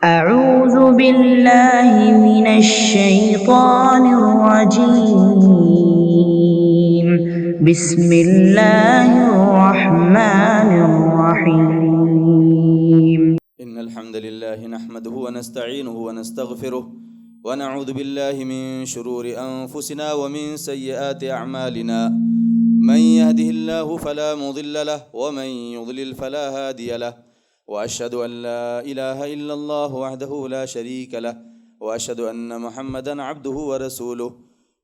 أعوذ بالله من الشيطان الرجيم. بسم الله الرحمن الرحيم. إن الحمد لله نحمده ونستعينه ونستغفره ونعوذ بالله من شرور أنفسنا ومن سيئات أعمالنا. من يهده الله فلا مضل له ومن يضلل فلا هادي له. وأشهد أن لا إله إلا الله وحده لا شريك له وأشهد أن محمدًا عبده ورسوله.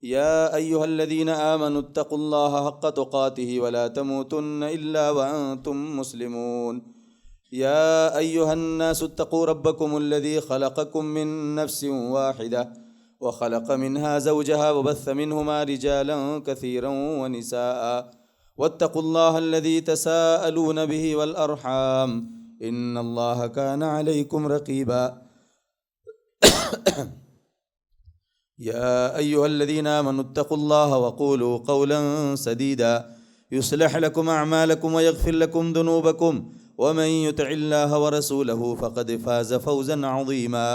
يا أيها الذين آمنوا اتقوا الله حق تقاته ولا تموتن إلا وأنتم مسلمون. يا أيها الناس اتقوا ربكم الذي خلقكم من نفس واحدة وخلق منها زوجها وبث منهما رجالا كثيرا ونساء. واتقوا الله الذي تساءلون به والأرحام إن الله كان عليكم رقيبا. يا أيها الذين آمنوا اتقوا الله وقولوا قولا سديدا يصلح لكم أعمالكم ويغفر لكم ذنوبكم ومن يطع الله ورسوله فقد فاز فوزا عظيما.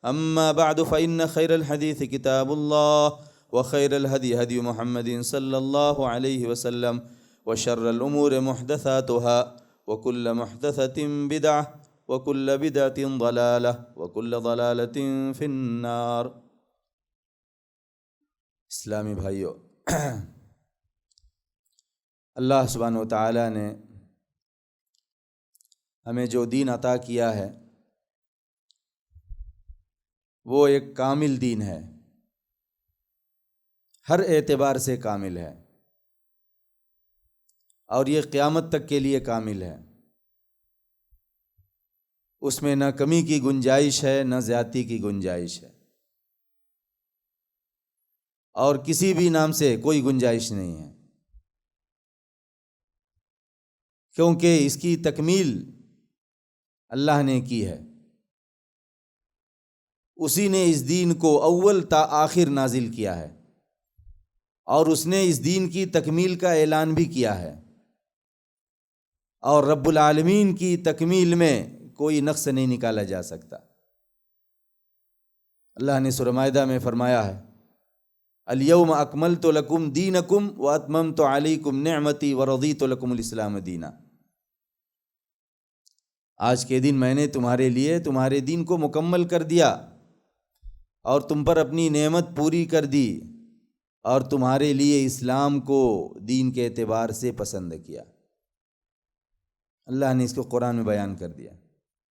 أما بعد فإن خير الحديث كتاب الله وخير الهدي هدي محمد صلى الله عليه وسلم وشر الأمور محدثاتها وكل محدثة بدعة وكل بدعة ضلالة وكل ضلالة في النار. اسلامی بھائیو، اللہ سبحانہ و تعالیٰ نے ہمیں جو دین عطا کیا ہے وہ ایک کامل دین ہے، ہر اعتبار سے کامل ہے، اور یہ قیامت تک کے لیے کامل ہے۔ اس میں نہ کمی کی گنجائش ہے نہ زیادتی کی گنجائش ہے، اور کسی بھی نام سے کوئی گنجائش نہیں ہے، کیونکہ اس کی تکمیل اللہ نے کی ہے۔ اسی نے اس دین کو اول تا آخر نازل کیا ہے، اور اس نے اس دین کی تکمیل کا اعلان بھی کیا ہے، اور رب العالمین کی تکمیل میں کوئی نقص نہیں نکالا جا سکتا۔ اللہ نے سورہ مائدہ میں فرمایا ہے، الیوم اکملت لکم دینکم واتممت علیکم نعمتی ورضیت لکم الاسلام دینا۔ آج کے دن میں نے تمہارے لیے تمہارے دین کو مکمل کر دیا اور تم پر اپنی نعمت پوری کر دی، اور تمہارے لیے اسلام کو دین کے اعتبار سے پسند کیا۔ اللہ نے اس کو قرآن میں بیان کر دیا،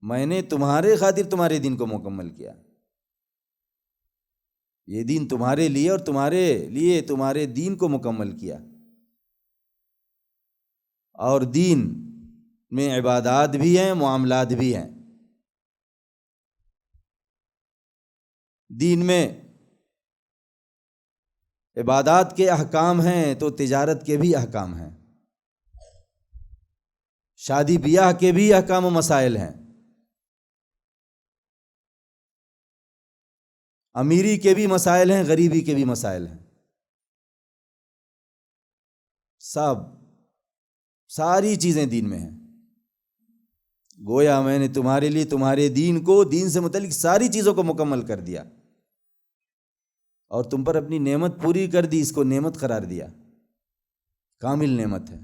میں نے تمہارے خاطر تمہارے دین کو مکمل کیا۔ یہ دین تمہارے لیے اور تمہارے لیے تمہارے دین کو مکمل کیا۔ اور دین میں عبادات بھی ہیں، معاملات بھی ہیں۔ دین میں عبادات کے احکام ہیں تو تجارت کے بھی احکام ہیں، شادی بیاہ کے بھی احکام و مسائل ہیں، امیری کے بھی مسائل ہیں، غریبی کے بھی مسائل ہیں۔ ساری چیزیں دین میں ہیں۔ گویا میں نے تمہارے لیے تمہارے دین کو، دین سے متعلق ساری چیزوں کو مکمل کر دیا، اور تم پر اپنی نعمت پوری کر دی، اس کو نعمت قرار دیا، کامل نعمت ہے،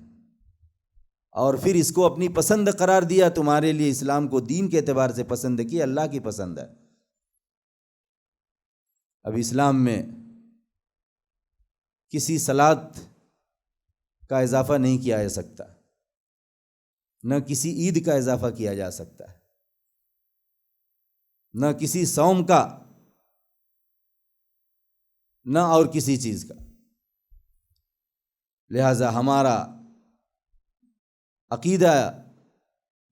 اور پھر اس کو اپنی پسند قرار دیا۔ تمہارے لیے اسلام کو دین کے اعتبار سے پسند کی، اللہ کی پسند ہے۔ اب اسلام میں کسی صلاۃ کا اضافہ نہیں کیا جا سکتا، نہ کسی عید کا اضافہ کیا جا سکتا ہے، نہ کسی صوم کا، نہ اور کسی چیز کا۔ لہذا ہمارا عقیدہ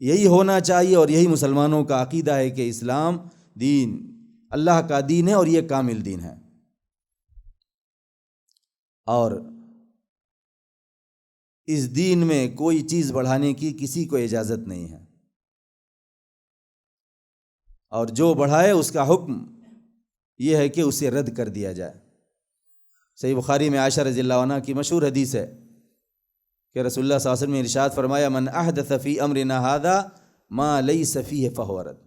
یہی ہونا چاہیے، اور یہی مسلمانوں کا عقیدہ ہے کہ اسلام دین اللہ کا دین ہے اور یہ کامل دین ہے، اور اس دین میں کوئی چیز بڑھانے کی کسی کو اجازت نہیں ہے، اور جو بڑھائے اس کا حکم یہ ہے کہ اسے رد کر دیا جائے۔ صحیح بخاری میں عائشہ رضی اللہ عنہ کی مشہور حدیث ہے کہ رسول اللہ صلی اللہ علیہ وسلم نے ارشاد فرمایا، من احدث فی امرنا ھذا ما لیس فیہ فہو رد۔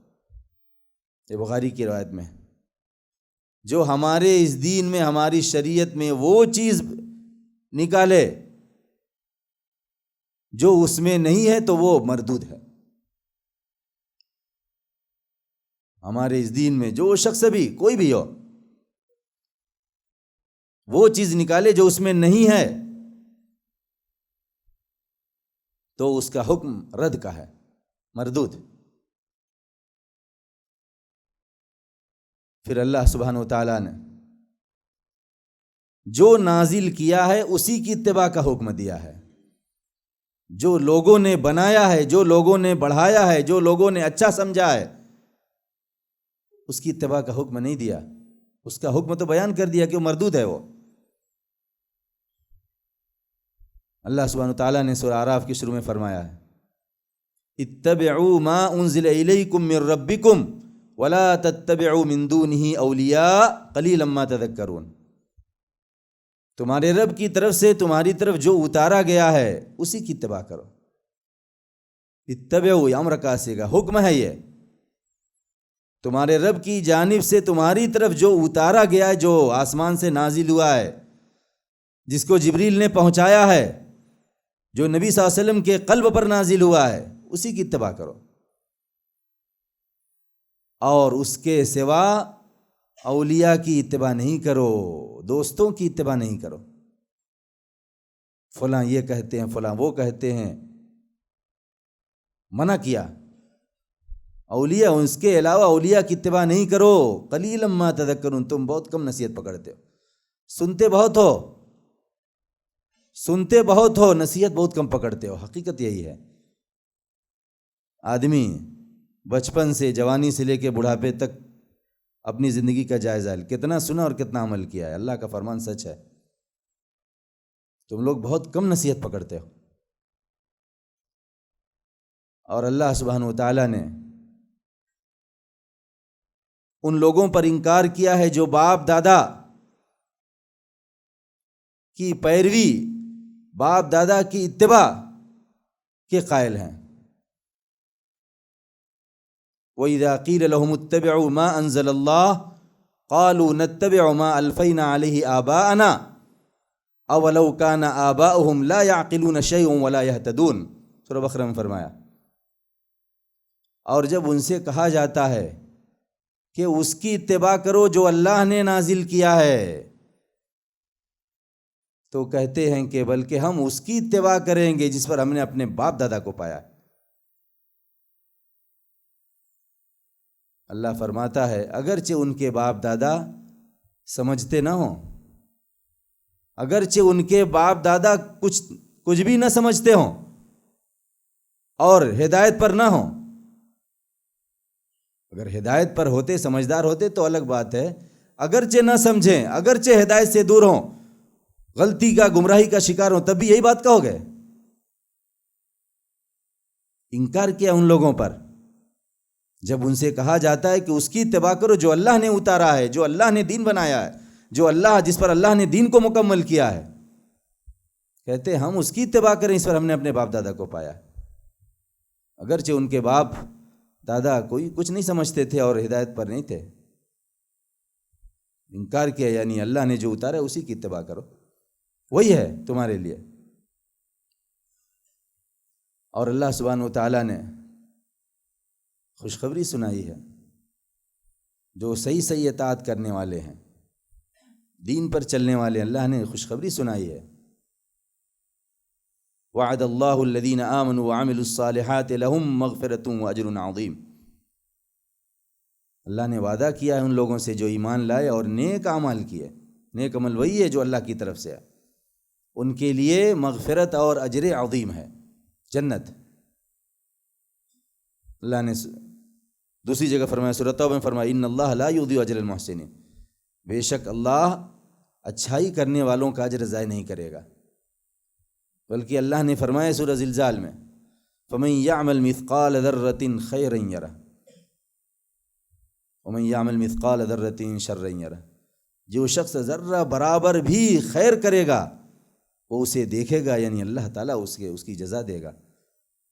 یہ بخاری کی روایت میں، جو ہمارے اس دین میں، ہماری شریعت میں وہ چیز نکالے جو اس میں نہیں ہے تو وہ مردود ہے۔ ہمارے اس دین میں جو شخص بھی، کوئی بھی ہو، وہ چیز نکالے جو اس میں نہیں ہے تو اس کا حکم رد کا ہے، مردود۔ پھر اللہ سبحانہ وتعالیٰ نے جو نازل کیا ہے اسی کی اتباع کا حکم دیا ہے۔ جو لوگوں نے بنایا ہے، جو لوگوں نے بڑھایا ہے، جو لوگوں نے اچھا سمجھا ہے، اس کی اتباع کا حکم نہیں دیا۔ اس کا حکم تو بیان کر دیا کہ وہ مردود ہے۔ وہ اللہ سبحانہ وتعالیٰ نے سورہ اعراف کے شروع میں فرمایا ہے، اتبعوا ما انزل الیکم من ربکم ولا تتبعوا من دونہ اولیاء قلیلا ما تذکرون۔ تمہارے رب کی طرف سے تمہاری طرف جو اتارا گیا ہے اسی کی اتباع کرو۔ اتبعوا امر کا صیغہ، حکم ہے یہ۔ تمہارے رب کی جانب سے تمہاری طرف جو اتارا گیا ہے، جو آسمان سے نازل ہوا ہے، جس کو جبریل نے پہنچایا ہے، جو نبی صلی اللہ علیہ وسلم کے قلب پر نازل ہوا ہے، اسی کی اتباع کرو، اور اس کے سوا اولیاء کی اتباع نہیں کرو، دوستوں کی اتباع نہیں کرو۔ فلاں یہ کہتے ہیں، فلاں وہ کہتے ہیں، منع کیا۔ اولیاء، اس کے علاوہ اولیاء کی اتباع نہیں کرو۔ قلیلا ما تذکرون، تم بہت کم نصیحت پکڑتے ہو، سنتے بہت ہو، نصیحت بہت کم پکڑتے ہو۔ حقیقت یہی ہے۔ آدمی بچپن سے، جوانی سے لے کے بڑھاپے تک اپنی زندگی کا جائزہ ہے، کتنا سنا اور کتنا عمل کیا ہے۔ اللہ کا فرمان سچ ہے، تم لوگ بہت کم نصیحت پکڑتے ہو۔ اور اللہ سبحانہ وتعالیٰ نے ان لوگوں پر انکار کیا ہے جو باپ دادا کی پیروی، باپ دادا کی اتباع کے قائل ہیں۔ وَإِذَا قِيلَ لَهُمُ اتَّبِعُوا مَا أَنزَلَ اللَّهُ قَالُوا نَتَّبِعُ مَا أَلْفَيْنَا عَلَيْهِ آبَاءَنَا أَوَلَوْ كَانَ آبَاؤُهُمْ لَا يَعْقِلُونَ شَيْئًا وَلَا يَهْتَدُونَ۔ سورہ بقرہ میں فرمایا، اور جب ان سے کہا جاتا ہے کہ اس کی اتباع کرو جو اللہ نے نازل کیا ہے، تو کہتے ہیں کہ بلکہ ہم اس کی اتباع کریں گے جس پر ہم نے اپنے باپ دادا کو پایا۔ اللہ فرماتا ہے اگرچہ ان کے باپ دادا سمجھتے نہ ہوں، اگرچہ ان کے باپ دادا کچھ بھی نہ سمجھتے ہوں اور ہدایت پر نہ ہوں، اگر ہدایت پر ہوتے، سمجھدار ہوتے تو الگ بات ہے۔ اگرچہ نہ سمجھیں، اگرچہ ہدایت سے دور ہوں، غلطی کا، گمراہی کا شکار ہوں، تب بھی یہی بات کہو گے؟ انکار کیا ان لوگوں پر جب ان سے کہا جاتا ہے کہ اس کی اتباع کرو جو اللہ نے اتارا ہے، جو اللہ نے دین بنایا ہے، جس پر اللہ نے دین کو مکمل کیا ہے۔ کہتے ہم اس کی اتباع کریں، اس پر ہم نے اپنے باپ دادا کو پایا۔ اگرچہ ان کے باپ دادا کوئی کچھ نہیں سمجھتے تھے اور ہدایت پر نہیں تھے۔ انکار کیا یعنی اللہ نے جو اتارا ہے اسی کی اتباع کرو، وہی ہے تمہارے لیے۔ اور اللہ سبحانہ وتعالیٰ نے خوشخبری سنائی ہے، جو صحیح اطاعت کرنے والے ہیں، دین پر چلنے والے، اللہ نے خوشخبری سنائی ہے۔ وعد اللہ الذین آمنوا وعملوا الصالحات لہم مغفرۃ واجر عظیم۔ اللہ نے وعدہ کیا ہے ان لوگوں سے جو ایمان لائے اور نیک اعمال کیے۔ نیک عمل وہی ہے جو اللہ کی طرف سے ہے، ان کے لیے مغفرت اور اجر عظیم ہے، جنت۔ اللہ نے دوسری جگہ فرمایا، سورۃ توبہ میں فرمایا، ان اللہ لا یضیع اجر المحسنین، بے شک اللہ اچھائی کرنے والوں کا اجر ضائع نہیں کرے گا۔ بلکہ اللہ نے فرمایا سورہ زلزال میں، فمن یعمل مثقال ذرۃ خیرا یرہ ومن یعمل مثقال ذرۃ شرا یرہ، جو شخص ذرہ برابر بھی خیر کرے گا وہ اسے دیکھے گا، یعنی اللہ تعالیٰ اس کی جزا دے گا،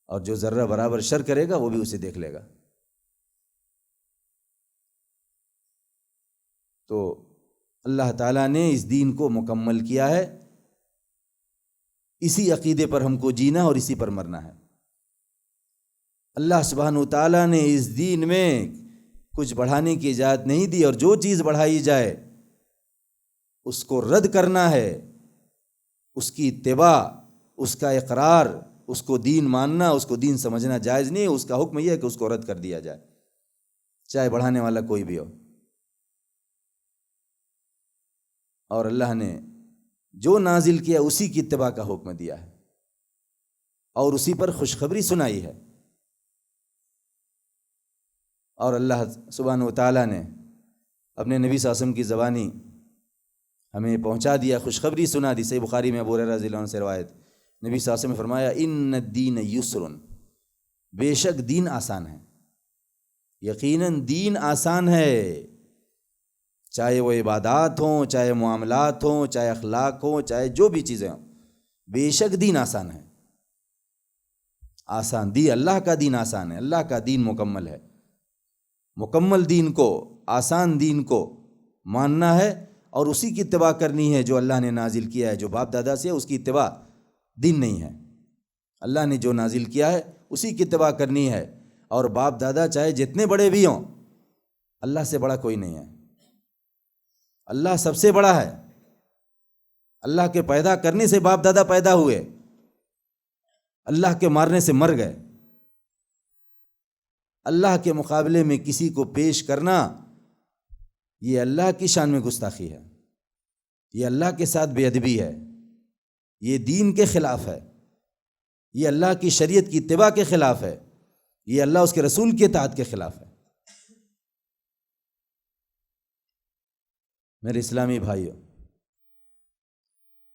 اور جو ذرہ برابر شر کرے گا وہ بھی اسے دیکھ لے گا۔ تو اللہ تعالیٰ نے اس دین کو مکمل کیا ہے، اسی عقیدے پر ہم کو جینا اور اسی پر مرنا ہے۔ اللہ سبحانہ وتعالیٰ نے اس دین میں کچھ بڑھانے کی اجازت نہیں دی، اور جو چیز بڑھائی جائے اس کو رد کرنا ہے، اس کی اتباع، اس کا اقرار، اس کو دین ماننا، اس کو دین سمجھنا جائز نہیں ہے۔ اس کا حکم یہ ہے کہ اس کو رد کر دیا جائے، چاہے بڑھانے والا کوئی بھی ہو۔ اور اللہ نے جو نازل کیا اسی کی اتباع کا حکم دیا ہے اور اسی پر خوشخبری سنائی ہے۔ اور اللہ سبحانہ وتعالیٰ نے اپنے نبی صلی اللہ علیہ وسلم کی زبانی ہمیں پہنچا دیا، خوشخبری سنا دی۔ صحیح بخاری میں ابو ہریرہ رضی اللہ عنہ سے روایت، نبی صلی اللہ علیہ وسلم نے فرمایا ان الدین یسر، بے شک دین آسان ہے، یقیناً دین آسان ہے، چاہے وہ عبادات ہوں، چاہے معاملات ہوں، چاہے اخلاق ہوں، چاہے جو بھی چیزیں ہوں، بے شک دین آسان ہے۔ آسان دی اللہ کا دین آسان ہے، اللہ کا دین مکمل ہے۔ مکمل دین کو، آسان دین کو ماننا ہے اور اسی کی اتباع کرنی ہے جو اللہ نے نازل کیا ہے۔ جو باپ دادا سے ہے اس کی اتباع دین نہیں ہے۔ اللہ نے جو نازل کیا ہے اسی کی اتباع کرنی ہے، اور باپ دادا چاہے جتنے بڑے بھی ہوں، اللہ سے بڑا کوئی نہیں ہے۔ اللہ سب سے بڑا ہے۔ اللہ کے پیدا کرنے سے باپ دادا پیدا ہوئے، اللہ کے مارنے سے مر گئے۔ اللہ کے مقابلے میں کسی کو پیش کرنا یہ اللہ کی شان میں گستاخی ہے، یہ اللہ کے ساتھ بے ادبی ہے، یہ دین کے خلاف ہے، یہ اللہ کی شریعت کی اتباع کے خلاف ہے، یہ اللہ اس کے رسول کی اطاعت کے خلاف ہے۔ میرے اسلامی بھائیوں،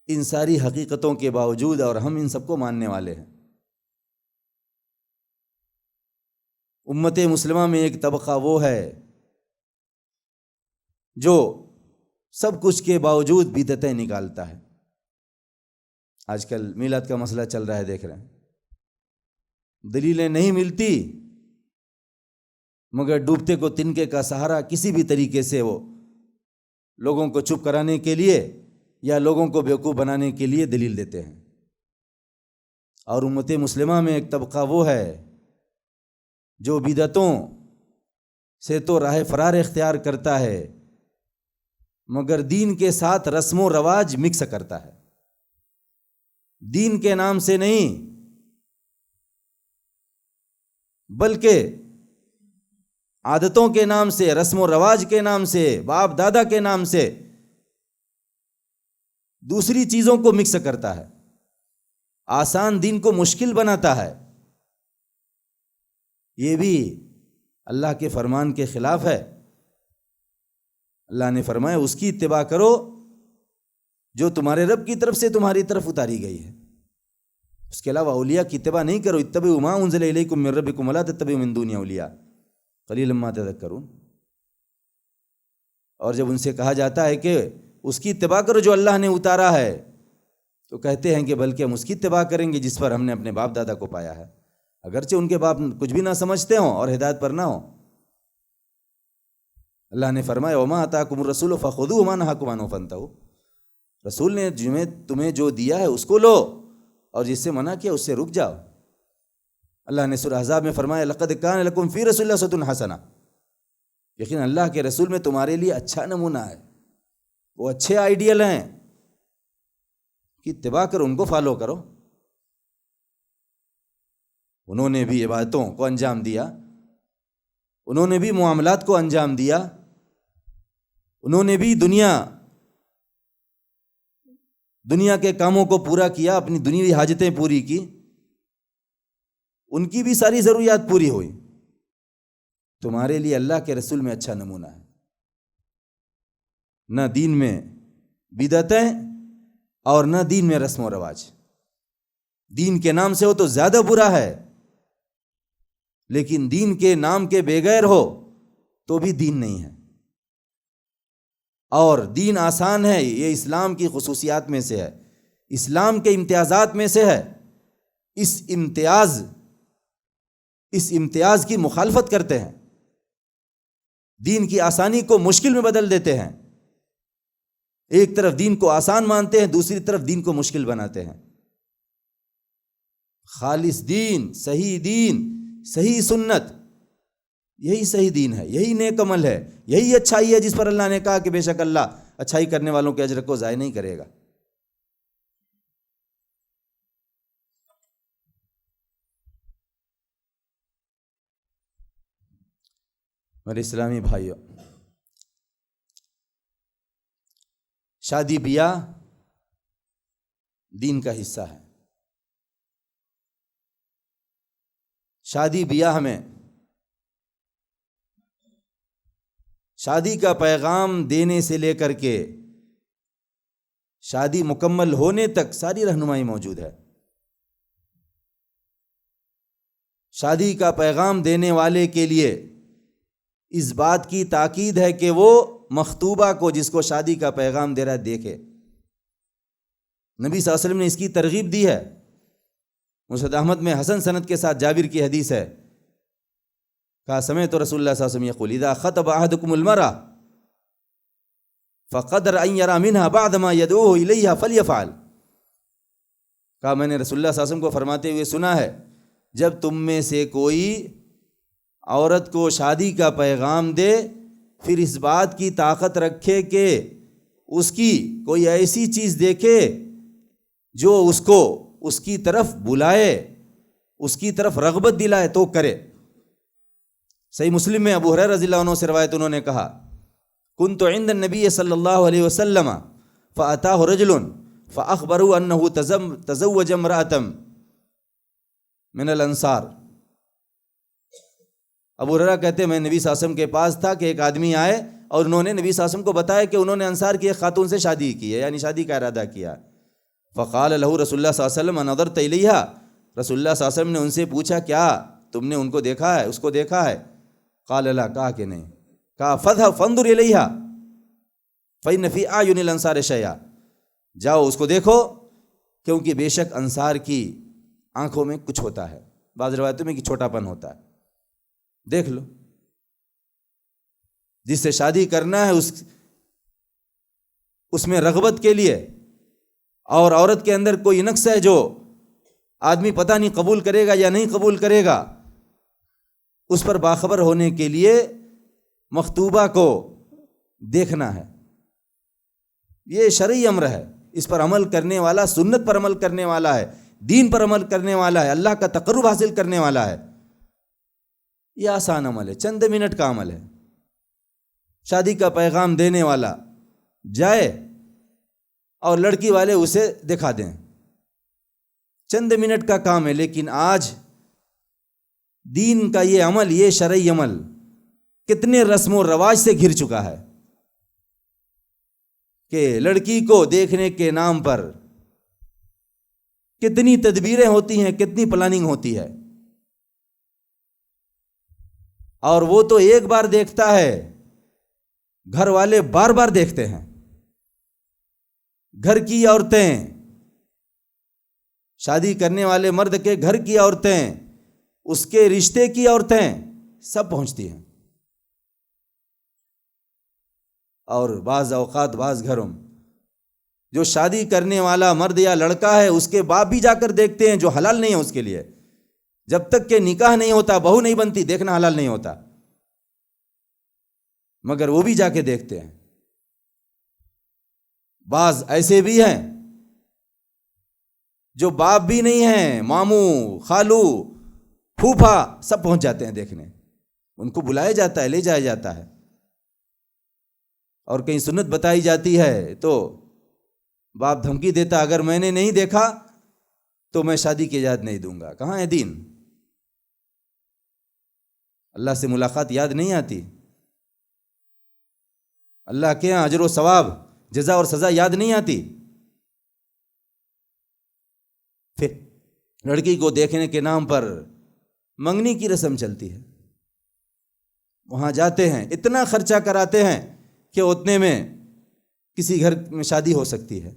ان ساری حقیقتوں کے باوجود، اور ہم ان سب کو ماننے والے ہیں، امت مسلمہ میں ایک طبقہ وہ ہے جو سب کچھ کے باوجود بدعتیں نکالتا ہے۔ آج کل میلاد کا مسئلہ چل رہا ہے، دیکھ رہے ہیں، دلیلیں نہیں ملتی مگر ڈوبتے کو تنکے کا سہارا کسی بھی طریقے سے وہ لوگوں کو چپ کرانے کے لیے یا لوگوں کو بیوقوف بنانے کے لیے دلیل دیتے ہیں۔ اور امت مسلمہ میں ایک طبقہ وہ ہے جو بدعتوں سے تو راہ فرار اختیار کرتا ہے مگر دین کے ساتھ رسم و رواج مکس کرتا ہے، دین کے نام سے نہیں بلکہ عادتوں کے نام سے، رسم و رواج کے نام سے، باپ دادا کے نام سے دوسری چیزوں کو مکس کرتا ہے، آسان دین کو مشکل بناتا ہے۔ یہ بھی اللہ کے فرمان کے خلاف ہے۔ اللہ نے فرمایا اس کی اتباع کرو جو تمہارے رب کی طرف سے تمہاری طرف اتاری گئی ہے، اس کے علاوہ اولیاء کی اتباع نہیں کرو۔ اتبعوا ما انزل الیکم من ربکم ولا تتبعوا من دونہ اولیاء قلیلا ما تذکرون۔ اور جب ان سے کہا جاتا ہے کہ اس کی اتباع کرو جو اللہ نے اتارا ہے، تو کہتے ہیں کہ بلکہ ہم اس کی اتباع کریں گے جس پر ہم نے اپنے باپ دادا کو پایا ہے، اگرچہ ان کے باپ کچھ بھی نہ سمجھتے ہوں اور ہدایت پر نہ ہوں۔ اللہ نے فرمایا وما آتاکم الرسول فخذوہ وما نہاکم عنہ فانتہوا، رسول نے تمہیں جو دیا ہے اس کو لو اور جس سے منع کیا اس سے رک جاؤ۔ اللہ نے سورہ احزاب میں فرمایا لقد کان لکم فی رسول اللہ اسوۃ حسنہ، یقینا اللہ کے رسول میں تمہارے لیے اچھا نمونہ ہے، وہ اچھے آئیڈیل ہیں کہ اتباع کرو، ان کو فالو کرو۔ انہوں نے بھی عبادتوں کو انجام دیا، انہوں نے بھی معاملات کو انجام دیا، انہوں نے بھی دنیا کے کاموں کو پورا کیا، اپنی دنیاوی حاجتیں پوری کی، ان کی بھی ساری ضروریات پوری ہوئی۔ تمہارے لیے اللہ کے رسول میں اچھا نمونہ ہے، نہ دین میں بدعتیں اور نہ دین میں رسم و رواج۔ دین کے نام سے ہو تو زیادہ برا ہے، لیکن دین کے نام کے بغیر ہو تو بھی دین نہیں ہے۔ اور دین آسان ہے، یہ اسلام کی خصوصیات میں سے ہے، اسلام کے امتیازات میں سے ہے۔ اس امتیاز کی مخالفت کرتے ہیں، دین کی آسانی کو مشکل میں بدل دیتے ہیں۔ ایک طرف دین کو آسان مانتے ہیں، دوسری طرف دین کو مشکل بناتے ہیں۔ خالص دین، صحیح سنت، یہی صحیح دین ہے، یہی نیک عمل ہے، یہی اچھائی ہے جس پر اللہ نے کہا کہ بے شک اللہ اچھائی کرنے والوں کے اجر کو ضائع نہیں کرے گا۔ میرے اسلامی بھائیوں، شادی بیاہ دین کا حصہ ہے۔ شادی بیاہ میں شادی کا پیغام دینے سے لے کر کے شادی مکمل ہونے تک ساری رہنمائی موجود ہے۔ شادی کا پیغام دینے والے کے لیے اس بات کی تاکید ہے کہ وہ مخطوبہ کو، جس کو شادی کا پیغام دے رہا ہے، دیکھے۔ نبی صلی اللہ علیہ وسلم نے اس کی ترغیب دی ہے۔ مسند احمد میں حسن سند کے ساتھ جابر کی حدیث ہے، کہا سمعت رسول اللہ صلی اللہ علیہ وسلم یقول اذا خطب احدکم المرأة فقدر ان يرى منها بعد ما يدعوه الیها فلیفعل۔ کہا میں نے رسول اللہ صلی اللہ علیہ وسلم کو فرماتے ہوئے سنا ہے، جب تم میں سے کوئی عورت کو شادی کا پیغام دے، پھر اس بات کی طاقت رکھے کہ اس کی کوئی ایسی چیز دیکھے جو اس کو اس کی طرف بلائے، اس کی طرف رغبت دلائے تو کرے۔ صحیح مسلم میں ابو ہریرہ رضی اللہ عنہ سے روایت، انہوں نے کہا کنت عند النبی صلی اللہ علیہ وسلم فأتاه رجل فأخبره أنه تزوج امرأة من الانصار۔ ابو ہریرہ کہتے ہیں میں نبی صلی اللہ علیہ وسلم کے پاس تھا کہ ایک آدمی آئے اور انہوں نے نبی صلی اللہ علیہ وسلم کو بتایا کہ انہوں نے انصار کی ایک خاتون سے شادی کی ہے، یعنی شادی کا ارادہ کیا۔ فقال له رسول اللہ صلی اللہ علیہ وسلم نظرت الیہا، رسول اللہ صلی اللہ علیہ وسلم نے ان سے پوچھا کیا تم نے ان کو دیکھا ہے، اس کو دیکھا ہے؟ قال لا، کہا کہ نہیں۔ کہا فاذهب فانظر الیہا فإن فی اعین الانصار شیئا، جاؤ اس کو دیکھو کیونکہ بے شک انصار کی آنکھوں میں کچھ ہوتا ہے، بعض روایتوں میں کہ چھوٹا پن ہوتا ہے، دیکھ لو۔ جس سے شادی کرنا ہے اس میں رغبت کے لیے، اور عورت کے اندر کوئی نقص ہے جو آدمی پتہ نہیں قبول کرے گا یا نہیں قبول کرے گا، اس پر باخبر ہونے کے لیے مخطوبہ کو دیکھنا ہے۔ یہ شرعی امر ہے، اس پر عمل کرنے والا سنت پر عمل کرنے والا ہے، دین پر عمل کرنے والا ہے، اللہ کا تقرب حاصل کرنے والا ہے۔ یہ آسان عمل ہے، چند منٹ کا عمل ہے۔ شادی کا پیغام دینے والا جائے اور لڑکی والے اسے دکھا دیں، چند منٹ کا کام ہے۔ لیکن آج دین کا یہ عمل، یہ شرعی عمل کتنے رسم و رواج سے گھر چکا ہے کہ لڑکی کو دیکھنے کے نام پر کتنی تدبیریں ہوتی ہیں، کتنی پلاننگ ہوتی ہے، اور وہ تو ایک بار دیکھتا ہے، گھر والے بار بار دیکھتے ہیں۔ گھر کی عورتیں، شادی کرنے والے مرد کے گھر کی عورتیں، اس کے رشتے کی عورتیں سب پہنچتی ہیں۔ اور بعض اوقات بعض گھروں جو شادی کرنے والا مرد یا لڑکا ہے، اس کے باپ بھی جا کر دیکھتے ہیں، جو حلال نہیں ہے اس کے لیے۔ جب تک کہ نکاح نہیں ہوتا، بہو نہیں بنتی، دیکھنا حلال نہیں ہوتا، مگر وہ بھی جا کے دیکھتے ہیں۔ بعض ایسے بھی ہیں جو باپ بھی نہیں ہیں، ماموں، خالو، پھوپھا سب پہنچ جاتے ہیں دیکھنے، ان کو بلایا جاتا ہے، لے جایا جاتا ہے، اور کہیں سنت بتائی جاتی ہے تو باپ دھمکی دیتا، اگر میں نے نہیں دیکھا تو میں شادی کی اجازت نہیں دوں گا۔ کہاں ہے دین؟ اللہ سے ملاقات یاد نہیں آتی؟ اللہ کے یہاں اجر و ثواب، جزا اور سزا یاد نہیں آتی؟ پھر لڑکی کو دیکھنے کے نام پر منگنی کی رسم چلتی ہے، وہاں جاتے ہیں، اتنا خرچہ کراتے ہیں کہ اتنے میں کسی گھر میں شادی ہو سکتی ہے،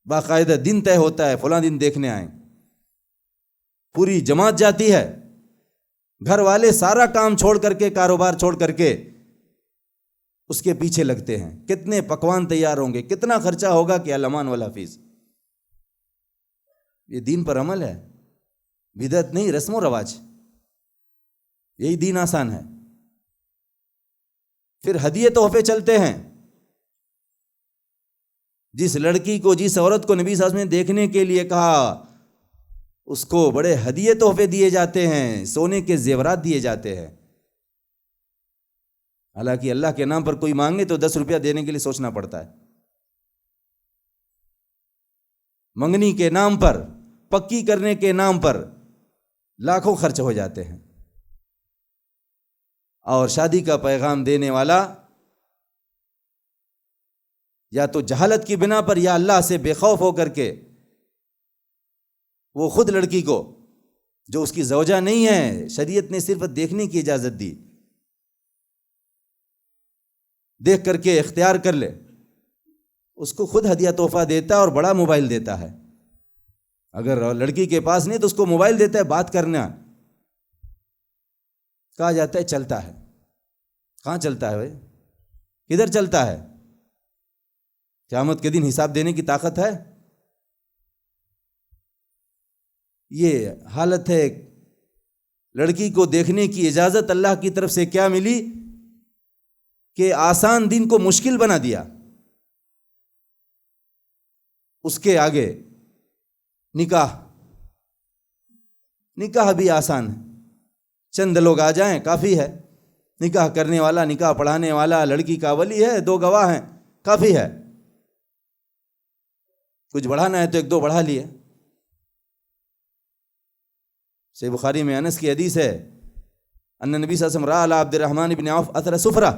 باقاعدہ دن طے ہوتا ہے، فلاں دن دیکھنے آئیں، پوری جماعت جاتی ہے، گھر والے سارا کام چھوڑ کر کے، کاروبار چھوڑ کر کے اس کے پیچھے لگتے ہیں، کتنے پکوان تیار ہوں گے، کتنا خرچہ ہوگا کہ الامان والحفیظ۔ یہ دین پر عمل ہے، بدعت نہیں، رسم و رواج، یہی دین آسان ہے۔ پھر ہدیے تحفے چلتے ہیں، جس لڑکی کو، جس عورت کو نبی صلی اللہ علیہ وسلم نے دیکھنے کے لیے کہا، اس کو بڑے ہدیے تحفے دیے جاتے ہیں، سونے کے زیورات دیے جاتے ہیں۔ حالانکہ اللہ کے نام پر کوئی مانگے تو 10 روپیہ دینے کے لیے سوچنا پڑتا ہے، منگنی کے نام پر، پکی کرنے کے نام پر لاکھوں خرچ ہو جاتے ہیں۔ اور شادی کا پیغام دینے والا یا تو جہالت کی بنا پر یا اللہ سے بے خوف ہو کر کے وہ خود لڑکی کو، جو اس کی زوجہ نہیں ہے، شریعت نے صرف دیکھنے کی اجازت دی، دیکھ کر کے اختیار کر لے، اس کو خود ہدیہ تحفہ دیتا ہے اور بڑا موبائل دیتا ہے۔ اگر لڑکی کے پاس نہیں تو اس کو موبائل دیتا ہے، بات کرنا کہا جاتا ہے چلتا ہے۔ کہاں چلتا ہے بھائی؟ کدھر چلتا ہے؟ قیامت کے دن حساب دینے کی طاقت ہے؟ یہ حالت ہے۔ لڑکی کو دیکھنے کی اجازت اللہ کی طرف سے کیا ملی کہ آسان دین کو مشکل بنا دیا۔ اس کے آگے نکاح بھی آسان ہے، چند لوگ آ جائیں کافی ہے، نکاح کرنے والا، نکاح پڑھانے والا، لڑکی کا ولی ہے، 2 گواہ ہیں، کافی ہے۔ کچھ بڑھانا ہے تو 1-2 بڑھا لیے۔ صحیح بخاری میں انس کی حدیث ہے، ان نبی صلی اللہ علیہ وسلم رأى عبد الرحمن بن عوف اثر سفرہ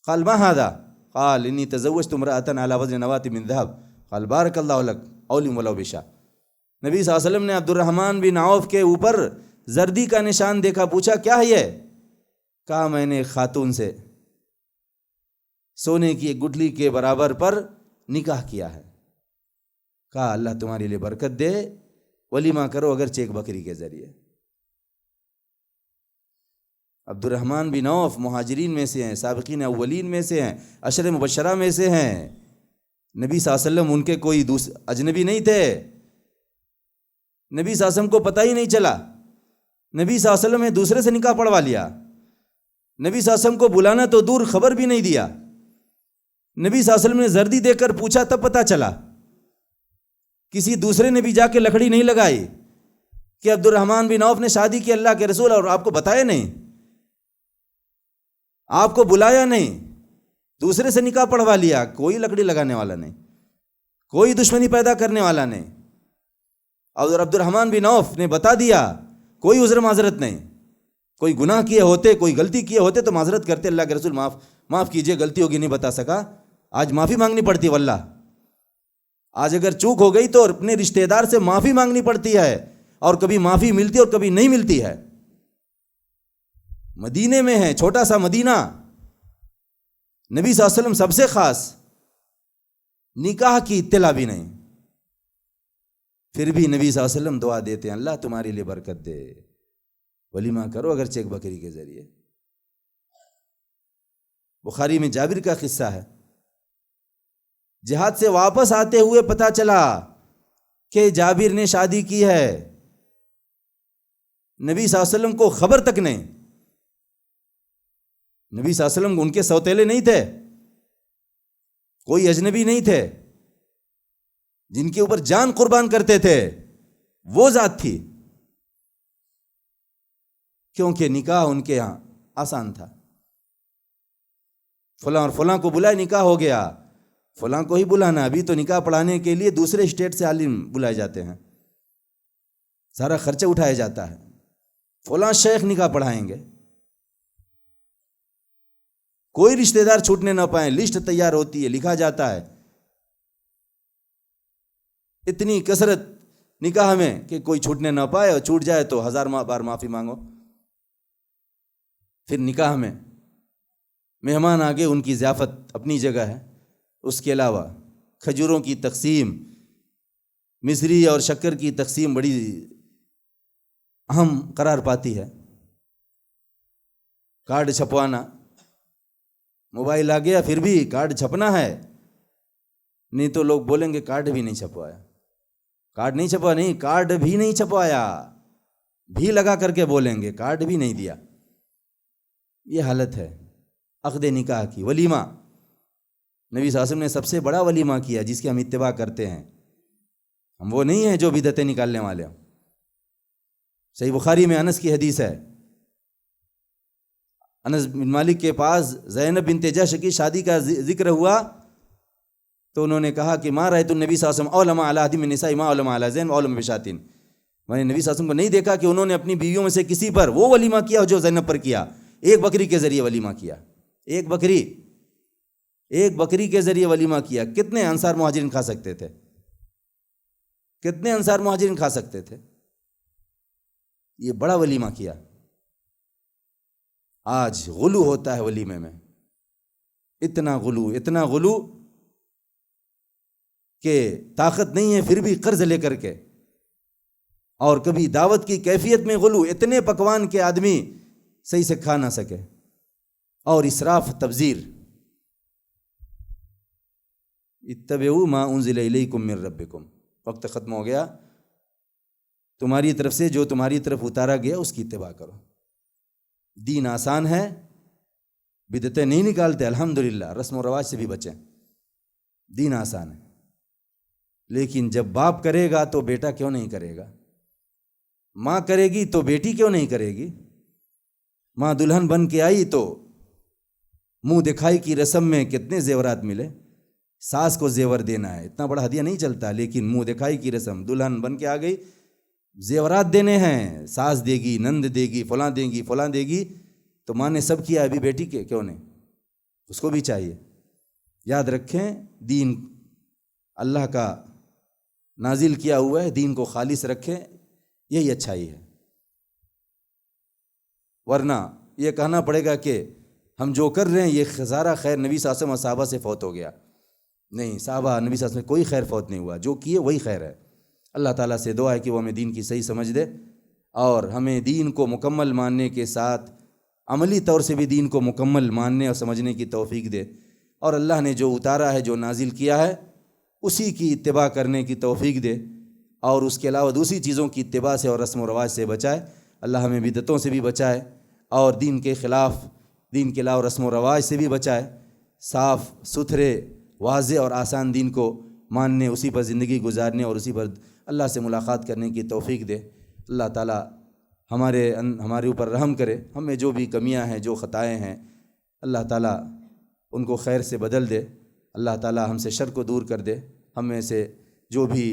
قال ما هذا قال انی تزوجت امرأة على وزن نواة من ذهب قال بارک اللہ لک اولم ولو بشا۔ نبی صلی اللہ علیہ وسلم نے عبد الرحمن بن عوف کے اوپر زردی کا نشان دیکھا، پوچھا کیا ہے یہ؟ کہا میں نے خاتون سے سونے کی ایک گٹھلی کے برابر پر نکاح کیا ہے۔ کہا اللہ تمہارے لیے برکت دے، ولیمہ کرو اگرچہ ایک بکری کے ذریعے۔ عبد الرحمن بن عوف مہاجرین میں سے ہیں، سابقین اولین میں سے ہیں، عشر مبشرہ میں سے ہیں۔ نبی صلی اللہ علیہ وسلم ان کے کوئی اجنبی نہیں تھے، نبی صلی اللہ علیہ وسلم کو پتہ ہی نہیں چلا۔ نبی صلی اللہ علیہ وسلم نے دوسرے سے نکاح پڑھوا لیا، نبی صلی اللہ علیہ وسلم کو بلانا تو دور، خبر بھی نہیں دیا۔ نبی صلی اللہ علیہ وسلم نے زردی دے کر پوچھا تب پتہ چلا۔ کسی دوسرے نے بھی جا کے لکڑی نہیں لگائی کہ عبد الرحمن بن عوف نے شادی کی اللہ کے رسول، اور آپ کو بتایا نہیں، آپ کو بلایا نہیں، دوسرے سے نکاح پڑھوا لیا۔ کوئی لکڑی لگانے والا نہیں، کوئی دشمنی پیدا کرنے والا نہیں، اور عبد الرحمن بن عوف نے بتا دیا، کوئی عذر معذرت نہیں۔ کوئی گناہ کیے ہوتے، کوئی غلطی کیے ہوتے تو معذرت کرتے، اللہ کے رسول معاف کیجئے، غلطی ہوگی، نہیں بتا سکا، آج معافی مانگنی پڑتی واللہ۔ آج اگر چوک ہو گئی تو اپنے رشتہ دار سے معافی مانگنی پڑتی ہے، اور کبھی معافی ملتی اور کبھی نہیں ملتی ہے۔ مدینے میں ہے، چھوٹا سا مدینہ، نبی صلی اللہ علیہ وسلم سب سے خاص، نکاح کی اطلاع بھی نہیں، پھر بھی نبی صلی اللہ علیہ وسلم دعا دیتے ہیں اللہ تمہارے لیے برکت دے، ولیمہ کرو اگرچہ ایک بکری کے ذریعے۔ بخاری میں جابر کا قصہ ہے، جہاد سے واپس آتے ہوئے پتہ چلا کہ جابر نے شادی کی ہے، نبی صلی اللہ علیہ وسلم کو خبر تک نہیں۔ نبی صلی اللہ علیہ وسلم ان کے سوتیلے نہیں تھے، کوئی اجنبی نہیں تھے، جن کے اوپر جان قربان کرتے تھے وہ ذات تھی، کیونکہ نکاح ان کے ہاں آسان تھا۔ فلاں اور فلاں کو بلائے، نکاح ہو گیا، فلاں کو ہی بلانا، ابھی تو نکاح پڑھانے کے لیے دوسرے اسٹیٹ سے عالم بلائے جاتے ہیں، سارا خرچہ اٹھایا جاتا ہے، فلاں شیخ نکاح پڑھائیں گے، کوئی رشتہ دار چھوٹنے نہ پائیں، لسٹ تیار ہوتی ہے، لکھا جاتا ہے، اتنی کثرت نکاح میں کہ کوئی چھوٹنے نہ پائے، اور چھوٹ جائے تو 1000 بار معافی مانگو۔ پھر نکاح میں مہمان آگے، ان کی ضیافت اپنی جگہ ہے، اس کے علاوہ کھجوروں کی تقسیم، مصری اور شکر کی تقسیم بڑی اہم قرار پاتی ہے، کارڈ چھپوانا، موبائل آ گیا پھر بھی کارڈ چھپنا ہے، نہیں تو لوگ بولیں گے کارڈ بھی نہیں چھپوایا، کارڈ نہیں چھپا، نہیں کارڈ بھی نہیں چھپوایا، بھی لگا کر کے بولیں گے کارڈ بھی نہیں دیا۔ یہ حالت ہے عقد نکاح کی۔ ولیمہ، نبی صلی اللہ علیہ وسلم نے سب سے بڑا ولیمہ کیا جس کی ہم اتباع کرتے ہیں، ہم وہ نہیں ہیں جو بدعتیں نکالنے والے ہوں۔ صحیح بخاری میں انس کی حدیث ہے، انس بن مالک کے پاس زینب بنت جحش کی شادی کا ذکر ہوا تو انہوں نے کہا کہ ما رأیت النبی صلی اللہ علیہ وسلم اولم علی احد من نساء ما اولم علی زینب اولم بشاتین، میں نے نبی صلی اللہ علیہ وسلم کو نہیں دیکھا کہ انہوں نے اپنی بیویوں میں سے کسی پر وہ ولیمہ کیا جو زینب پر کیا، ایک بکری کے ذریعے ولیمہ کیا، ایک بکری کے ذریعے ولیمہ کیا۔ کتنے انصار مہاجرین کھا سکتے تھے؟ کتنے انصار مہاجرین کھا سکتے تھے؟ یہ بڑا ولیمہ کیا۔ آج غلو ہوتا ہے ولیمے میں، اتنا غلو کہ طاقت نہیں ہے پھر بھی قرض لے کر کے، اور کبھی دعوت کی کیفیت میں غلو، اتنے پکوان کے آدمی صحیح سے کھا نہ سکے، اور اسراف تبذیر۔ اتبعوا ما انزل الیکم من ربکم، وقت ختم ہو گیا، تمہاری طرف سے جو تمہاری طرف اتارا گیا اس کی اتباع کرو۔ دین آسان ہے، بدعتیں نہیں نکالتے، الحمدللہ، رسم و رواج سے بھی بچیں، دین آسان ہے۔ لیکن جب باپ کرے گا تو بیٹا کیوں نہیں کرے گا؟ ماں کرے گی تو بیٹی کیوں نہیں کرے گی؟ ماں دلہن بن کے آئی تو منہ دکھائی کی رسم میں کتنے زیورات ملے، ساس کو زیور دینا ہے، اتنا بڑا ہدیہ نہیں چلتا، لیکن منہ دکھائی کی رسم، دلہن بن کے آ گئی، زیورات دینے ہیں، ساس دے گی، نند دے گی، فلاں دے گی، تو ماں نے سب کیا، ابھی بیٹی کے کیوں نہیں؟ اس کو بھی چاہیے۔ یاد رکھیں، دین اللہ کا نازل کیا ہوا ہے، دین کو خالص رکھیں، یہی اچھائی ہے۔ ورنہ یہ کہنا پڑے گا کہ ہم جو کر رہے ہیں یہ سارا خیر نبی صلی اللہ علیہ وسلم اور صحابہ سے فوت ہو گیا، نہیں، صحابہ نبی صلی اللہ علیہ وسلم سے کوئی خیر فوت نہیں ہوا، جو کیے وہی خیر ہے۔ اللہ تعالیٰ سے دعا ہے کہ وہ ہمیں دین کی صحیح سمجھ دے، اور ہمیں دین کو مکمل ماننے کے ساتھ عملی طور سے بھی دین کو مکمل ماننے اور سمجھنے کی توفیق دے، اور اللہ نے جو اتارا ہے، جو نازل کیا ہے، اسی کی اتباع کرنے کی توفیق دے، اور اس کے علاوہ دوسری چیزوں کی اتباع سے اور رسم و رواج سے بچائے۔ اللہ ہمیں بدعتوں سے بھی بچائے، اور دین کے خلاف، دین کے علاوہ رسم و رواج سے بھی بچائے، صاف ستھرے واضح اور آسان دین کو ماننے، اسی پر زندگی گزارنے اور اسی پر اللہ سے ملاقات کرنے کی توفیق دے۔ اللہ تعالیٰ ہمارے اوپر رحم کرے، ہمیں جو بھی کمیاں ہیں، جو خطائیں ہیں، اللہ تعالیٰ ان کو خیر سے بدل دے، اللہ تعالیٰ ہم سے شر کو دور کر دے، ہم میں سے جو بھی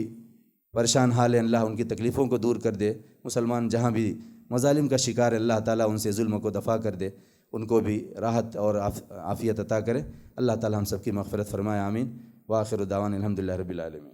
پریشان حال ہیں اللہ ان کی تکلیفوں کو دور کر دے، مسلمان جہاں بھی مظالم کا شکار ہے اللہ تعالیٰ ان سے ظلم کو دفع کر دے، ان کو بھی راحت اور عافیت عطا کرے۔ اللہ تعالیٰ ہم سب کی مغفرت فرمائے، آمین۔ وآخر دعوانا الحمدللہ رب العالمین۔